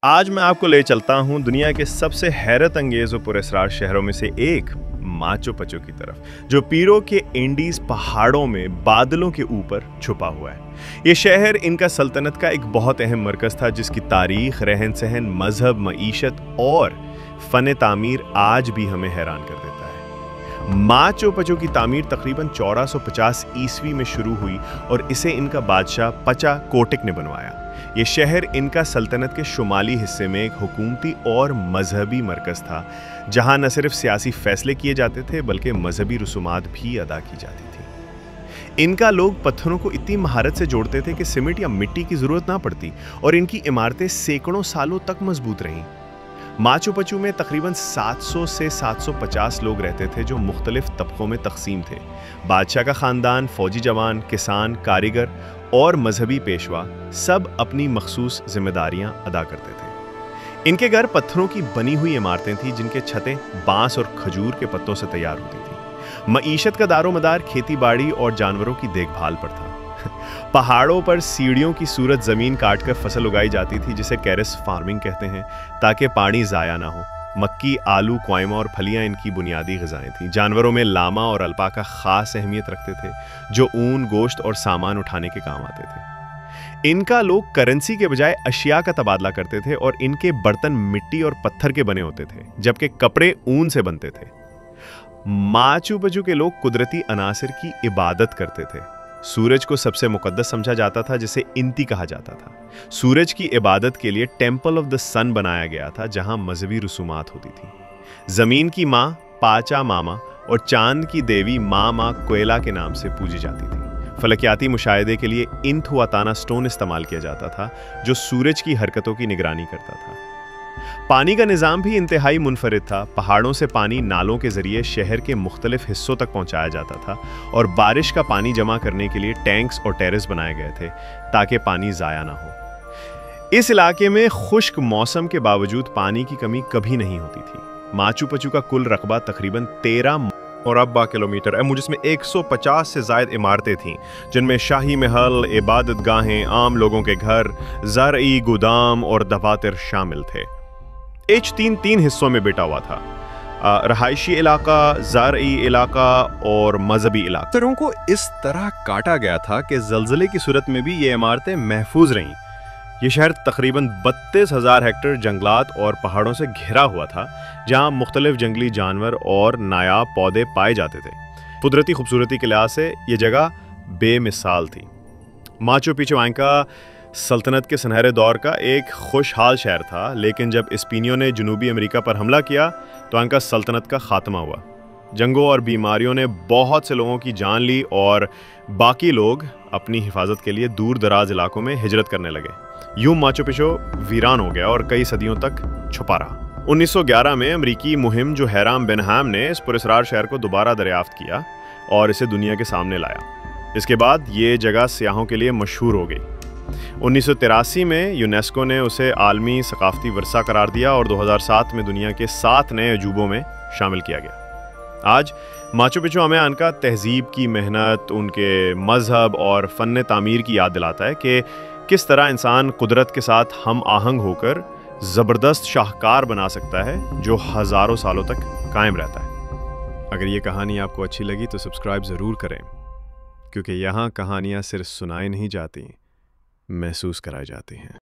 आज मैं आपको ले चलता हूं दुनिया के सबसे हैरत अंगेज और पुरस्कार शहरों में से एक माचू पिच्चू की तरफ, जो पीरो के इंडीज पहाड़ों में बादलों के ऊपर छुपा हुआ है। ये शहर इनका सल्तनत का एक बहुत अहम मरकज था, जिसकी तारीख, रहन सहन, मजहब, मईशत और फन तामीर आज भी हमें हैरान कर देता है। माचू पिच्चू की तामीर तकरीबन 1450 ईस्वी में शुरू हुई और इसे इनका बादशाह पचा कोटिक ने बनवाया। ये शहर इनका सल्तनत के शुमाली हिस्से में एक हुकूमती और मजहबी मरकज था, जहां न सिर्फ सियासी फैसले किए जाते थे बल्कि मजहबी रसूमात भी अदा की जाती थी। इनका लोग पत्थरों को इतनी महारत से जोड़ते थे कि सीमेंट या मिट्टी की जरूरत ना पड़ती और इनकी इमारतें सैकड़ों सालों तक मजबूत रहीं। माचू पिच्चू में तकरीबन 700 से 750 लोग रहते थे, जो मुख्तलिफ तबकों में तकसीम थे। बादशाह का ख़ानदान, फौजी जवान, किसान, कारीगर और मजहबी पेशवा सब अपनी मखसूस जिम्मेदारियां अदा करते थे। इनके घर पत्थरों की बनी हुई इमारतें थीं, जिनके छतें बांस और खजूर के पत्तों से तैयार होती थीं। मईशत का दारोमदार खेती बाड़ी और जानवरों की देखभाल पर था। पहाड़ों पर सीढ़ियों की सूरत जमीन काटकर फसल उगाई जाती थी, जिसे टेरेस फार्मिंग कहते हैं, ताकि पानी ज़ाया ना हो। मक्की, आलू, क्वाइमा और फलियां इनकी बुनियादी ग़िज़ाएं थीं। जानवरों में लामा और अल्पाका ख़ास अहमियत रखते थे, जो ऊन, गोश्त और सामान उठाने के काम आते थे। इनका लोग करेंसी के बजाय अशिया का तबादला करते थे और इनके बर्तन मिट्टी और पत्थर के बने होते थे, जबकि कपड़े ऊन से बनते थे। माचू पिच्चू के लोग कुदरती अनासिर की इबादत करते थे। सूरज को सबसे मुकद्दस समझा जाता था, जिसे इंती कहा जाता था। सूरज की इबादत के लिए टेम्पल ऑफ द सन बनाया गया था, जहां मजहबी रसूमात होती थी। जमीन की माँ पाचा मामा और चांद की देवी मामा कोयला के नाम से पूजी जाती थी। फलकियाती मुशाहिदे के लिए इंथुआताना स्टोन इस्तेमाल किया जाता था, जो सूरज की हरकतों की निगरानी करता था। पानी का निज़ाम भी इंतहाई मुनफरिद था। पहाड़ों से पानी नालों के जरिए शहर के मुख्तलिफ हिस्सों तक पहुंचाया जाता था और बारिश का पानी जमा करने के लिए टैंक्स और टेरेस बनाए गए थे, ताकि पानी ज़ाया ना हो। इस इलाके में खुश्क मौसम के बावजूद पानी की कमी कभी नहीं होती थी। माचू पिच्चू का कुल रकबा तकरीबन 13 मुरब्बा किलोमीटर है, जिसमें 150 से ज़ायद इमारतें थीं, जिनमें शाही महल, इबादत गाहें, आम लोगों के घर, ज़रई गोदाम और दफातर शामिल थे। तीन हिस्सों में बिटा हुआ था: रहायशी इलाका, ज़रई इलाका और मजहबी इलाका। पत्थरों को इस तरह काटा गया था कि ज़लज़ले की सूरत में भी ये इमारतें महफूज रहीं। ये शहर तकरीबन 32,000 हेक्टेयर जंगलात और पहाड़ों से घिरा हुआ था, जहां मुख्तलिफ जंगली जानवर और नायाब पौधे पाए जाते थे। कुदरती खूबसूरती के लिहाज से ये जगह बेमिसाल थी। माचू पिच्चू इंका सल्तनत के सुनहरे दौर का एक खुशहाल शहर था, लेकिन जब स्पेनियों ने जनूबी अमेरिका पर हमला किया तो इंका सल्तनत का खात्मा हुआ। जंगों और बीमारियों ने बहुत से लोगों की जान ली और बाकी लोग अपनी हिफाजत के लिए दूर दराज इलाकों में हिजरत करने लगे। यूं माचू पिच्चू वीरान हो गया और कई सदियों तक छुपा रहा। 1911 में अमरीकी मुहिम जो हैराम बेनहाम ने इस पुरस्कार शहर को दोबारा दरियाफ्त किया और इसे दुनिया के सामने लाया। इसके बाद ये जगह सियाहों के लिए मशहूर हो गई। 1983 में यूनेस्को ने उसे आलमी सकाफती वर्सा करार दिया और 2007 में दुनिया के 7 नए अजूबों में शामिल किया गया। आज माचू पिच्चू हमें उनका तहजीब की मेहनत, उनके मजहब और फन तामीर की याद दिलाता है कि किस तरह इंसान कुदरत के साथ हम आहंग होकर ज़बरदस्त शाहकार बना सकता है, जो हज़ारों सालों तक कायम रहता है। अगर ये कहानी आपको अच्छी लगी तो सब्सक्राइब ज़रूर करें, क्योंकि यहाँ कहानियाँ सिर्फ सुनाई नहीं जाती, महसूस कराई जाती हैं।